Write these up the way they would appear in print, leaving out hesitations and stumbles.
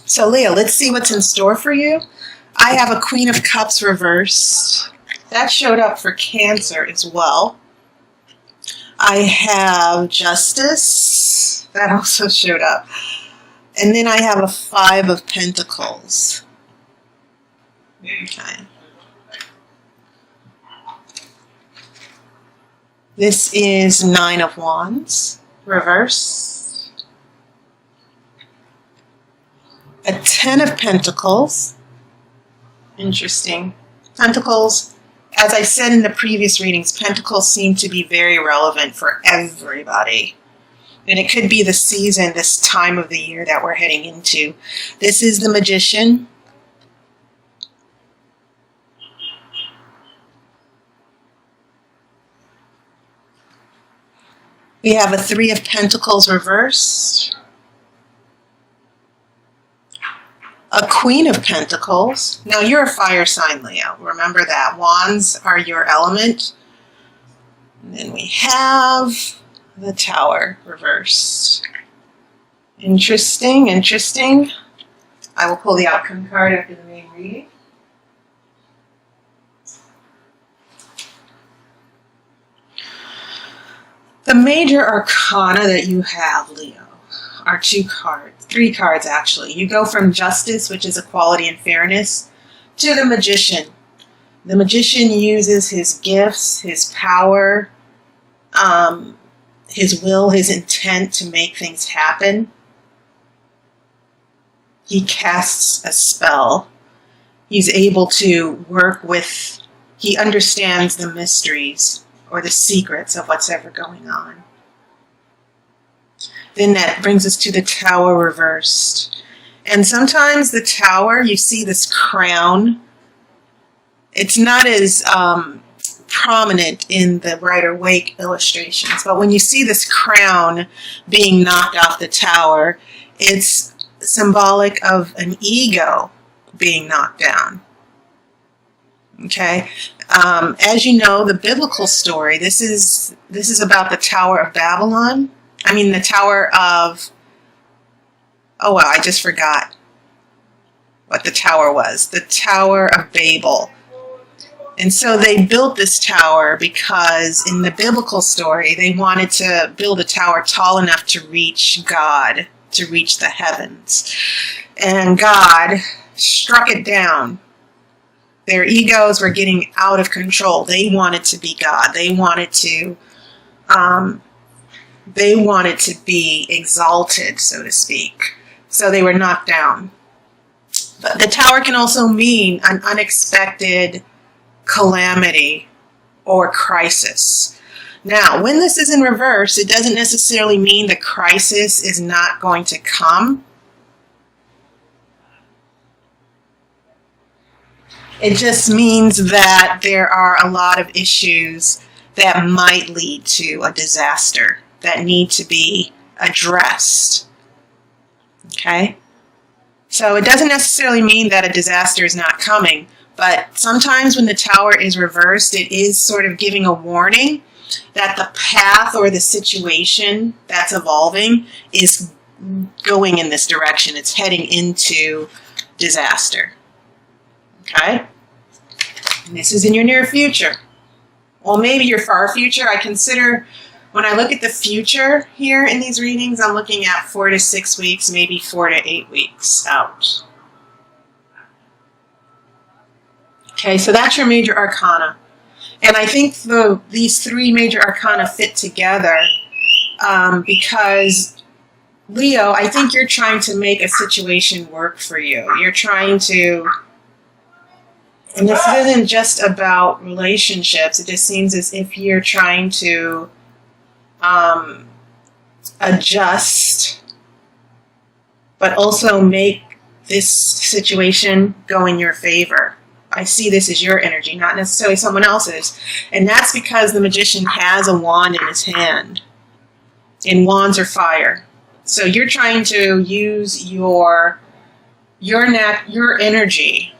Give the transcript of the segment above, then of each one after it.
So Leo, let's see what's in store for you. I have a Queen of Cups reversed. That showed up for Cancer as well. I have Justice. That also showed up. And then I have a Five of Pentacles. Okay. This is Nine of Wands, reverse. A Ten of Pentacles. Interesting. Pentacles, as I said in the previous readings, Pentacles seem to be very relevant for everybody. And it could be the season, this time of the year that we're heading into. This is the Magician. We have a Three of Pentacles reversed. A Queen of Pentacles. Now you're a fire sign, Leo. Remember that. Wands are your element. And then we have the Tower reversed. Interesting, interesting. I will pull the outcome card after the main reading. The major arcana that you have, Leo, are three cards actually. You go from Justice, which is equality and fairness, to the Magician. The Magician uses his gifts, his power, his will, his intent to make things happen. He casts a spell. He's able to work with, he understands the mysteries or the secrets of what's ever going on. Then that brings us to the Tower reversed. And sometimes the Tower, you see this crown. It's not as prominent in the Rider-Waite illustrations, but when you see this crown being knocked off the Tower, it's symbolic of an ego being knocked down. Okay? As you know, the biblical story, this is about the Tower of Babylon. I mean, the Tower of, oh wow, I just forgot what the tower was. The Tower of Babel. And so they built this tower because in the biblical story, they wanted to build a tower tall enough to reach God, to reach the heavens. And God struck it down. Their egos were getting out of control. They wanted to be God. They wanted to be exalted, so to speak. So they were knocked down. But the Tower can also mean an unexpected calamity or crisis. Now, when this is in reverse, it doesn't necessarily mean the crisis is not going to come. It just means that there are a lot of issues that might lead to a disaster that need to be addressed. Okay? So it doesn't necessarily mean that a disaster is not coming, but sometimes when the Tower is reversed, it is sort of giving a warning that the path or the situation that's evolving is going in this direction. It's heading into disaster. Okay? And this is in your near future. Well, maybe your far future. I consider, when I look at the future here in these readings, I'm looking at 4 to 6 weeks, maybe 4 to 8 weeks out. Okay, so that's your major arcana. And I think these three major arcana fit together because, Leo, I think you're trying to make a situation work for you. You're trying to, and this isn't just about relationships. It just seems as if you're trying to adjust, but also make this situation go in your favor. I see this as your energy, not necessarily someone else's. And that's because the Magician has a wand in his hand. And wands are fire. So you're trying to use your energy,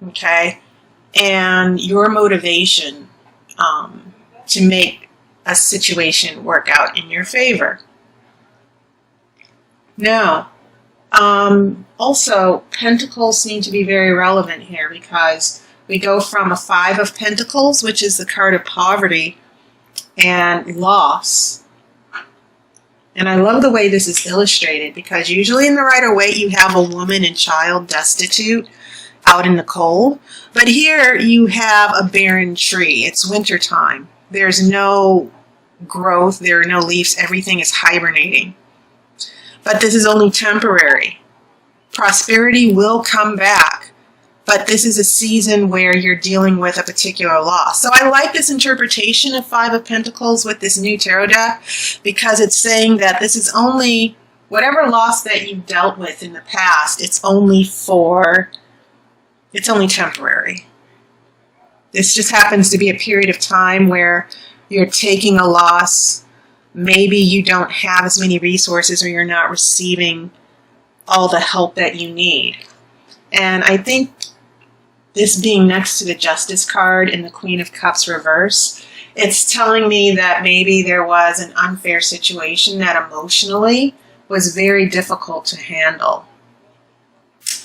okay, and your motivation to make a situation work out in your favor. Now, Also, pentacles seem to be very relevant here because we go from a Five of Pentacles, which is the card of poverty and loss. And I love the way this is illustrated because usually in the Rider-Waite you have a woman and child destitute out in the cold. But here you have a barren tree. It's wintertime. There's no growth. There are no leaves. Everything is hibernating. But this is only temporary. Prosperity will come back. But this is a season where you're dealing with a particular loss. So I like this interpretation of Five of Pentacles with this new tarot deck because it's saying that this is only, whatever loss that you've dealt with in the past, it's only temporary. This just happens to be a period of time where you're taking a loss. Maybe you don't have as many resources or you're not receiving all the help that you need. And I think this being next to the Justice card and the Queen of Cups reverse, it's telling me that maybe there was an unfair situation that emotionally was very difficult to handle.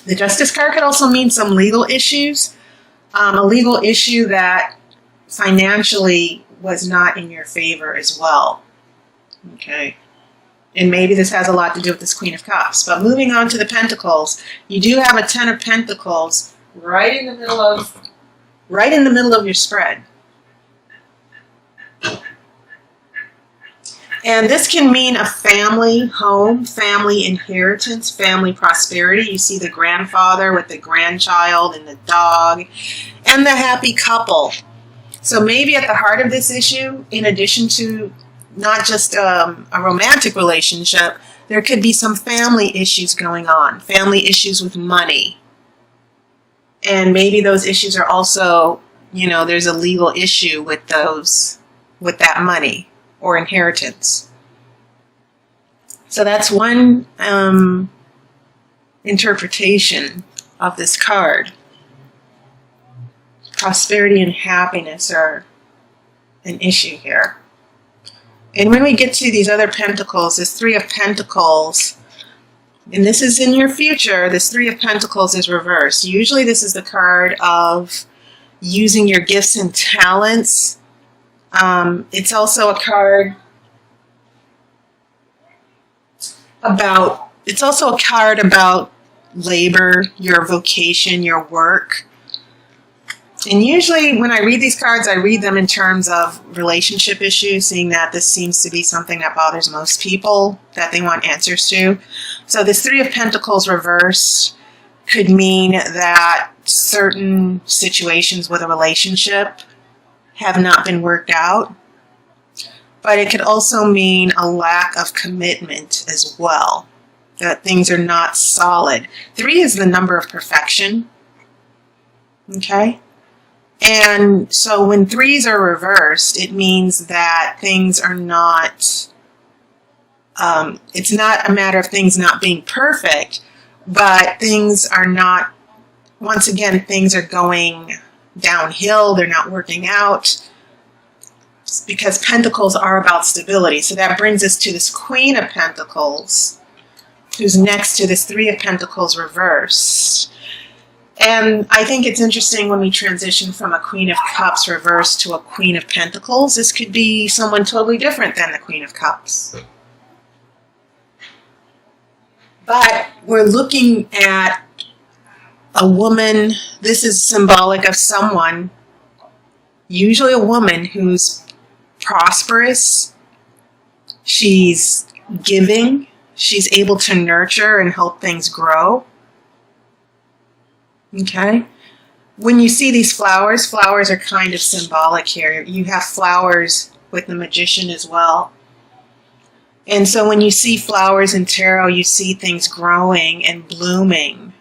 The Justice card could also mean some legal issues, a legal issue that financially was not in your favor as well. Okay. And maybe this has a lot to do with this Queen of Cups. But moving on to the Pentacles, you do have a Ten of Pentacles right in the middle of your spread. And this can mean a family home, family inheritance, family prosperity. You see the grandfather with the grandchild and the dog and the happy couple. So maybe at the heart of this issue, in addition to not just a romantic relationship, there could be some family issues going on, family issues with money. And maybe those issues are also, there's a legal issue with that money or inheritance. So that's one interpretation of this card. Prosperity and happiness are an issue here. And when we get to these other pentacles, this Three of Pentacles, and this is in your future, this Three of Pentacles is reversed. Usually this is the card of using your gifts and talents. It's also a card about labor, your vocation, your work. And usually when I read these cards, I read them in terms of relationship issues, seeing that this seems to be something that bothers most people, that they want answers to. So this Three of Pentacles reversed could mean that certain situations with a relationship have not been worked out. But it could also mean a lack of commitment as well, that things are not solid. 3 is the number of perfection. Okay? And so when 3s are reversed, it means that things are not, it's not a matter of things not being perfect, but things are not, once again, things are going downhill, they're not working out, because Pentacles are about stability. So that brings us to this Queen of Pentacles, who's next to this Three of Pentacles reversed. And I think it's interesting when we transition from a Queen of Cups reversed to a Queen of Pentacles. This could be someone totally different than the Queen of Cups. But we're looking at a woman. This is symbolic of someone, usually a woman who's prosperous. She's giving. She's able to nurture and help things grow. Okay? When you see these flowers, flowers are kind of symbolic here. You have flowers with the Magician as well. And so when you see flowers in tarot, you see things growing and blooming.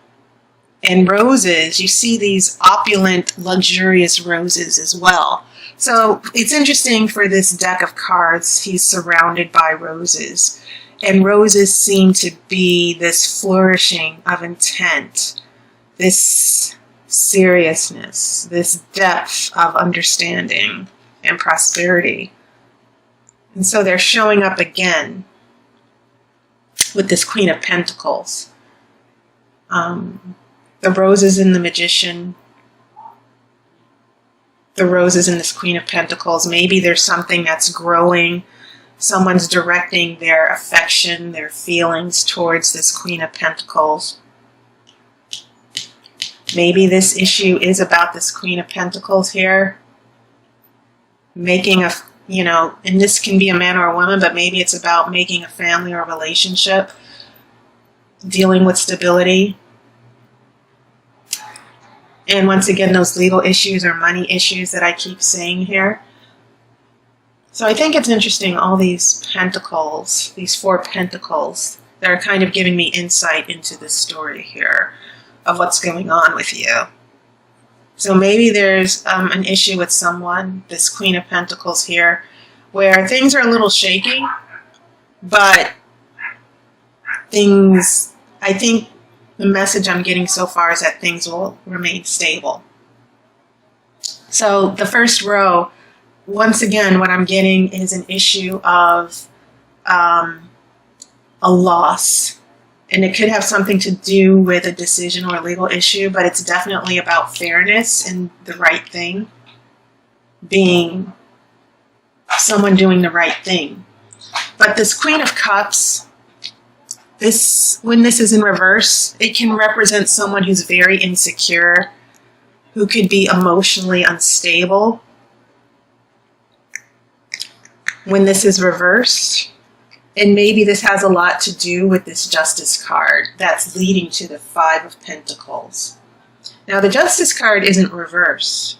And roses, you see these opulent, luxurious roses as well. So it's interesting for this deck of cards, he's surrounded by roses. And roses seem to be this flourishing of intent, this seriousness, this depth of understanding and prosperity. And so they're showing up again with this Queen of Pentacles. The roses in the Magician, the roses in this Queen of Pentacles. Maybe there's something that's growing. Someone's directing their affection, their feelings towards this Queen of Pentacles. Maybe this issue is about this Queen of Pentacles here. Making a, and this can be a man or a woman, but maybe it's about making a family or a relationship, dealing with stability. And once again, those legal issues or money issues that I keep saying here. So I think it's interesting, all these pentacles, these 4 pentacles, that are kind of giving me insight into this story here of what's going on with you. So maybe there's an issue with someone, this Queen of Pentacles here, where things are a little shaky, but I think the message I'm getting so far is that things will remain stable. So the first row, once again, what I'm getting is an issue of a loss. And it could have something to do with a decision or a legal issue, but it's definitely about fairness and the right thing. Being someone doing the right thing. But this Queen of Cups, when this is in reverse, it can represent someone who's very insecure, who could be emotionally unstable. When this is reversed, and maybe this has a lot to do with this Justice card that's leading to the 5 of Pentacles. Now, the Justice card isn't reversed.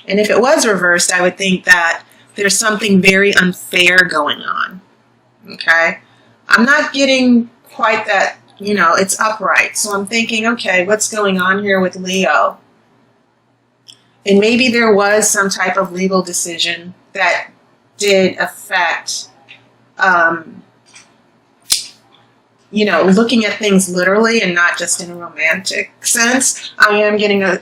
And if it was reversed, I would think that there's something very unfair going on. Okay? I'm not getting quite that, it's upright. So I'm thinking, okay, what's going on here with Leo? And maybe there was some type of legal decision that did affect looking at things literally and not just in a romantic sense. I am getting a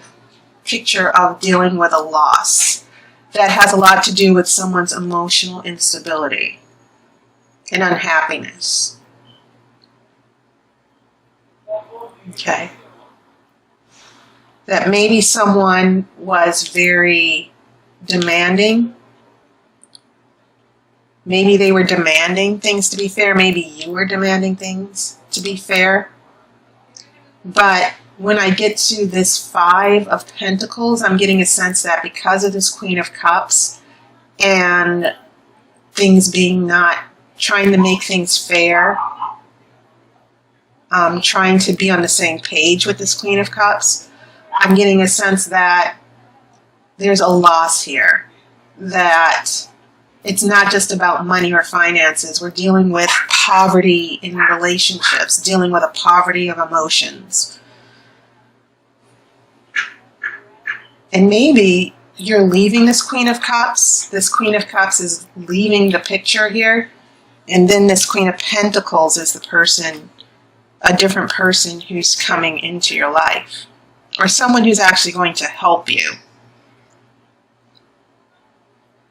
picture of dealing with a loss that has a lot to do with someone's emotional instability and unhappiness. Okay. That maybe someone was very demanding. Maybe they were demanding things to be fair. Maybe you were demanding things to be fair. But when I get to this 5 of Pentacles, I'm getting a sense that because of this Queen of Cups and things being not trying to make things fair, trying to be on the same page with this Queen of Cups, I'm getting a sense that there's a loss here, that it's not just about money or finances. We're dealing with poverty in relationships, dealing with a poverty of emotions. And maybe you're leaving this Queen of Cups. This Queen of Cups is leaving the picture here. And then this Queen of Pentacles is the person, a different person who's coming into your life. Or someone who's actually going to help you.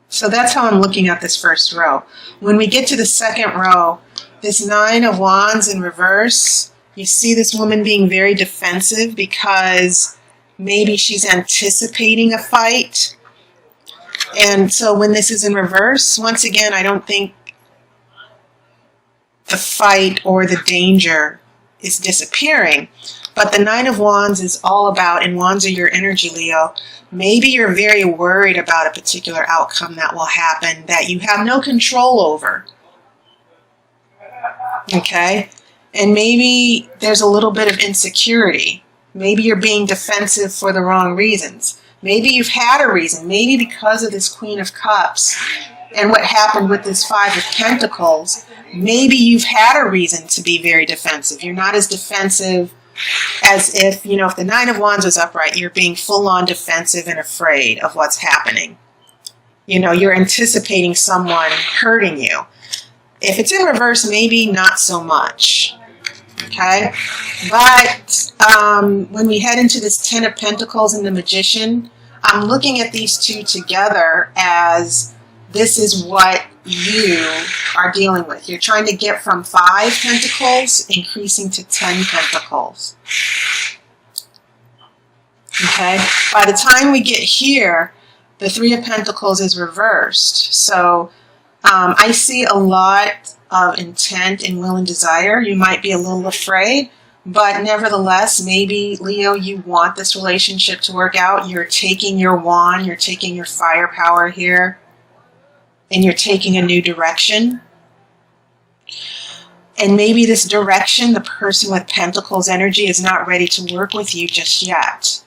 So that's how I'm looking at this first row. When we get to the second row, this 9 of Wands in reverse, you see this woman being very defensive because maybe she's anticipating a fight. And so when this is in reverse, once again, I don't think the fight or the danger is disappearing. But the 9 of Wands is all about, and Wands are your energy, Leo. Maybe you're very worried about a particular outcome that will happen that you have no control over. Okay? And maybe there's a little bit of insecurity. Maybe you're being defensive for the wrong reasons. Maybe you've had a reason. Maybe because of this Queen of Cups and what happened with this 5 of Pentacles, maybe you've had a reason to be very defensive. You're not as defensive as if, if the 9 of Wands was upright, you're being full-on defensive and afraid of what's happening. You're anticipating someone hurting you. If it's in reverse, maybe not so much. Okay? But when we head into this 10 of Pentacles and the Magician, I'm looking at these two together as this is what you are dealing with. You're trying to get from 5 pentacles, increasing to 10 pentacles. Okay? By the time we get here, the 3 of Pentacles is reversed. So I see a lot of intent and will and desire. You might be a little afraid, but nevertheless, maybe, Leo, you want this relationship to work out. You're taking your wand, you're taking your firepower here, and you're taking a new direction. And maybe this direction, the person with Pentacles energy is not ready to work with you just yet.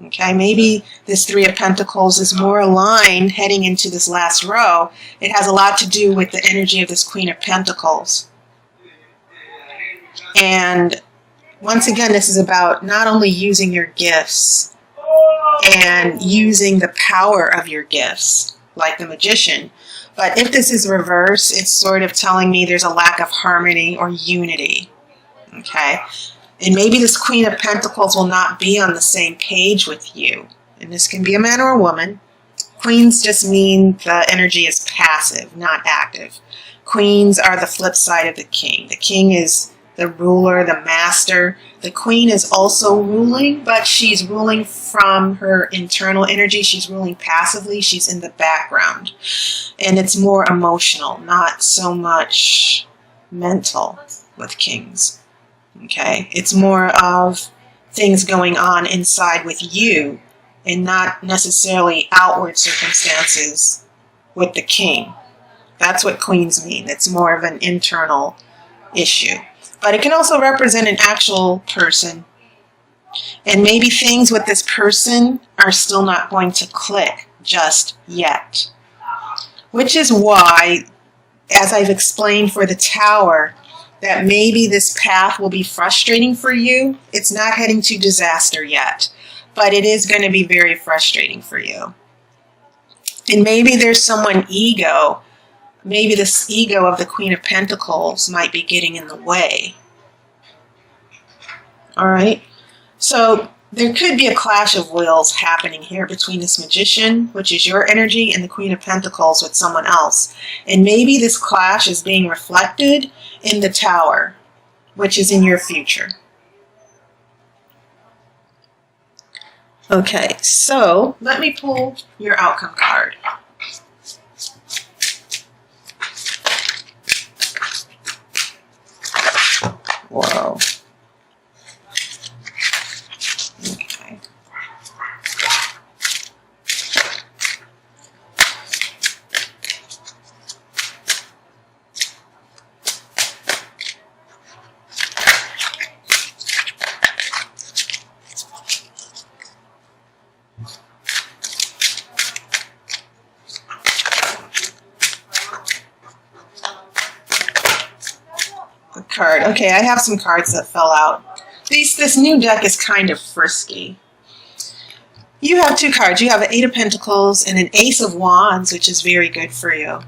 Okay, maybe this 3 of Pentacles is more aligned heading into this last row. It has a lot to do with the energy of this Queen of Pentacles. And once again, this is about not only using your gifts and using the power of your gifts, like the Magician, but if this is reverse, it's sort of telling me there's a lack of harmony or unity. Okay? And maybe this Queen of Pentacles will not be on the same page with you. And this can be a man or a woman. Queens just mean the energy is passive, not active. Queens are the flip side of the king. The king is the ruler, the master. The queen is also ruling, but she's ruling from her internal energy. She's ruling passively. She's in the background. And it's more emotional, not so much mental with kings. Okay, it's more of things going on inside with you and not necessarily outward circumstances with the king. That's what queens mean. It's more of an internal issue. But it can also represent an actual person. And maybe things with this person are still not going to click just yet. Which is why, as I've explained for the Tower, that maybe this path will be frustrating for you. It's not heading to disaster yet, but it is going to be very frustrating for you. And maybe there's someone ego. Maybe this ego of the Queen of Pentacles might be getting in the way. All right? So there could be a clash of wills happening here between this Magician, which is your energy, and the Queen of Pentacles with someone else. And maybe this clash is being reflected in the Tower, which is in your future. Okay, so let me pull your outcome card. Whoa. Okay. Card. Okay, I have some cards that fell out. This new deck is kind of frisky. You have 2 cards. You have an 8 of Pentacles and an Ace of Wands, which is very good for you.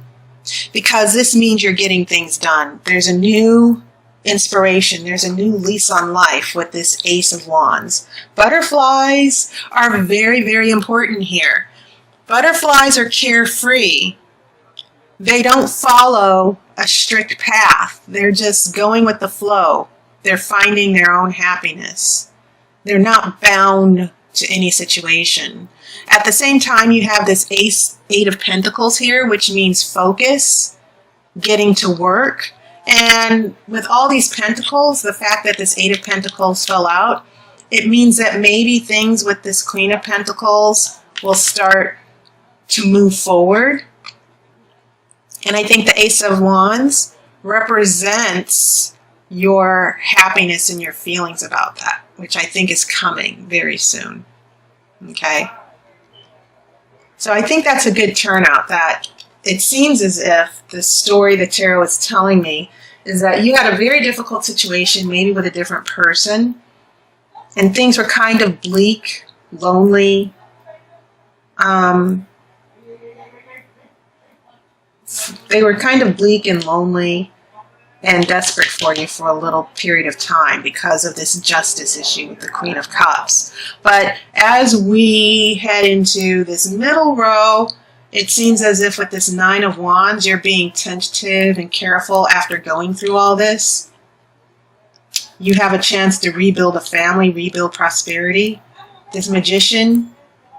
Because this means you're getting things done. There's a new inspiration. There's a new lease on life with this Ace of Wands. Butterflies are very, very important here. Butterflies are carefree. They don't follow a strict path. They're just going with the flow. They're finding their own happiness. They're not bound to any situation. At the same time, you have this 8 of Pentacles here, which means focus, getting to work. And with all these pentacles, the fact that this 8 of Pentacles fell out, it means that maybe things with this Queen of Pentacles will start to move forward. And I think the Ace of Wands represents your happiness and your feelings about that, which I think is coming very soon. Okay? So I think that's a good turnout. That it seems as if the story the tarot is telling me is that you had a very difficult situation, maybe with a different person, and things were kind of bleak, lonely, they were kind of bleak and lonely and desperate for you for a little period of time because of this justice issue with the Queen of Cups. But as we head into this middle row, It seems as if with this Nine of Wands, you're being tentative and careful after going through all this. You have a chance to rebuild a family, rebuild prosperity. This Magician,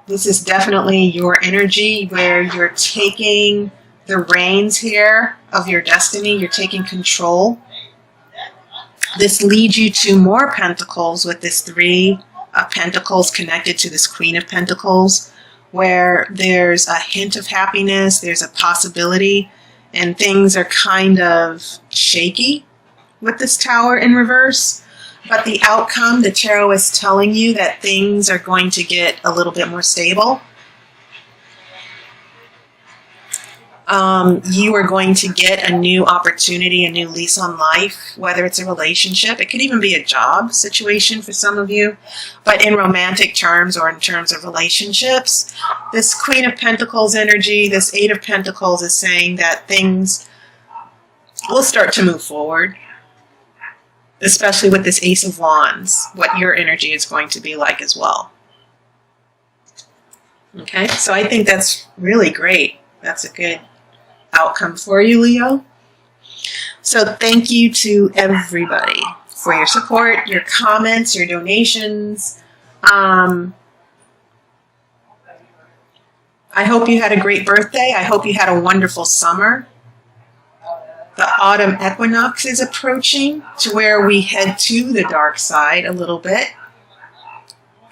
this is definitely your energy where you're taking the reins here of your destiny. You're taking control. This leads you to more Pentacles with this Three of Pentacles connected to this Queen of Pentacles, where there's a hint of happiness, there's a possibility, and things are kind of shaky with this Tower in reverse. But the outcome, the tarot is telling you that things are going to get a little bit more stable. You are going to get a new opportunity, a new lease on life, whether it's a relationship. It could even be a job situation for some of you. But in romantic terms or in terms of relationships, this Queen of Pentacles energy, this Eight of Pentacles is saying that things will start to move forward, especially with this Ace of Wands, what your energy is going to be like as well. Okay, so I think that's really great. That's a good outcome for you, Leo. So thank you to everybody for your support, your comments, your donations. I hope you had a great birthday. I hope you had a wonderful summer. The autumn equinox is approaching to where we head to the dark side a little bit.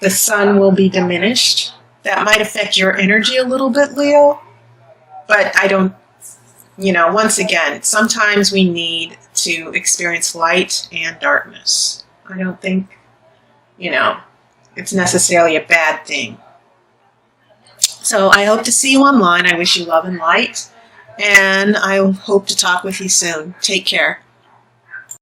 The sun will be diminished. That might affect your energy a little bit, Leo. But I don't, once again, sometimes we need to experience light and darkness. I don't think, it's necessarily a bad thing. So I hope to see you online. I wish you love and light. And I hope to talk with you soon. Take care.